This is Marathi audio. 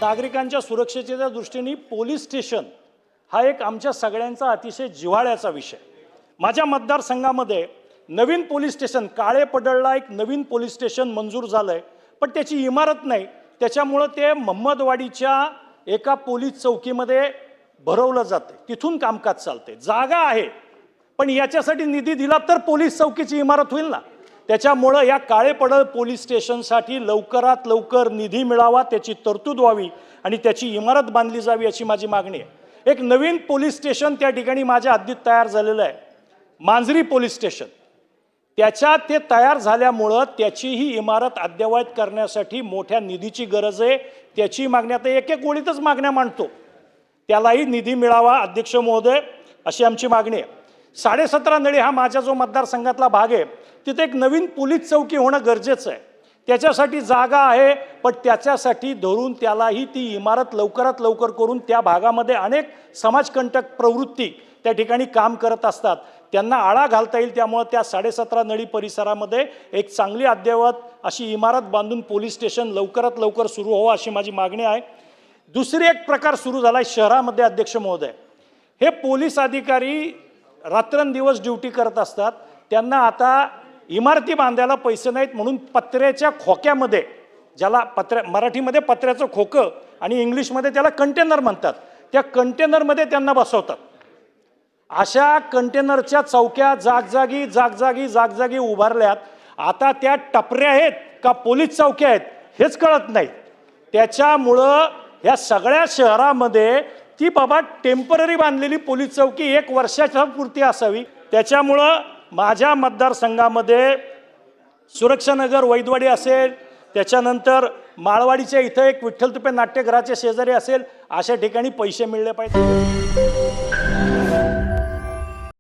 नागरिकांच्या सुरक्षेच्या दृष्टीने पोलीस स्टेशन हा एक आमच्या सगळ्यांचा अतिशय जिव्हाळ्याचा विषय। माझ्या मतदारसंघामध्ये नवीन पोलीस स्टेशन काळेपडळला एक नवीन पोलीस स्टेशन मंजूर झालंय, पण त्याची इमारत नाही। त्याच्यामुळे ते मोहम्मदवाडीच्या एका पोलीस चौकीमध्ये भरवलं जाते, तिथून कामकाज चालते। जागा आहे, पण याच्यासाठी निधी दिला तर पोलीस चौकीची इमारत होईल ना। त्याच्यामुळे या काळेपडळ पोलीस स्टेशनसाठी लवकरात लवकर निधी मिळावा, त्याची तरतूद व्हावी आणि त्याची इमारत बांधली जावी अशी माझी मागणी आहे। एक नवीन पोलीस स्टेशन त्या ठिकाणी माझ्या हद्दीत तयार झालेलं आहे, मांजरी पोलीस स्टेशन। त्याच्यात ते तयार झाल्यामुळे त्याचीही इमारत अद्ययावत करण्यासाठी मोठ्या निधीची गरज आहे। त्याची मागणी आता एक एक ओळीतच मागण्या मांडतो, त्यालाही निधी मिळावा अध्यक्ष महोदय अशी आमची मागणी आहे। 17.5 नळी हा माझ्या जो मतदारसंघातला भाग आहे, तिथे एक नवीन पोलीस चौकी होणं गरजेचं आहे। त्याच्यासाठी जागा आहे, पण त्याच्यासाठी धरून त्यालाही ती इमारत लवकरात लवकर करून त्या भागामध्ये अनेक समाजकंटक प्रवृत्ती त्या ठिकाणी काम करत असतात, त्यांना आळा घालता येईल। त्यामुळे त्या 17.5 नळी परिसरामध्ये एक चांगली अद्ययावत अशी इमारत बांधून पोलीस स्टेशन लवकरात लवकर सुरू व्हावं अशी माझी मागणी आहे। दुसरी एक प्रकार सुरू झाला आहे शहरामध्ये अध्यक्ष महोदय, हे पोलीस अधिकारी रात्रंदिवस ड्युटी करत असतात, त्यांना आता इमारती बांधायला पैसे नाहीत म्हणून पत्र्याच्या खोक्यामध्ये, ज्याला मराठीमध्ये पत्र्याचं खोकं आणि इंग्लिशमध्ये त्याला कंटेनर म्हणतात, त्या कंटेनरमध्ये त्यांना बसवतात। अशा कंटेनरच्या चौक्या जागजागी उभारल्यात। आता त्या टपऱ्या आहेत का पोलीस चौक्या आहेत हेच कळत नाही। त्याच्यामुळं या सगळ्या शहरामध्ये ती बाबा टेम्पररी बांधलेली पोलीस चौकी 1 वर्षाच्या पुरती असावी। त्याच्यामुळं माझ्या मतदारसंघामध्ये सुरक्षानगर वैदवाडी असेल, त्याच्यानंतर माळवाडीच्या इथं एक विठ्ठल तुपे नाट्यगृहाच्या शेजारी असेल, अशा ठिकाणी पैसे मिळले पाहिजे।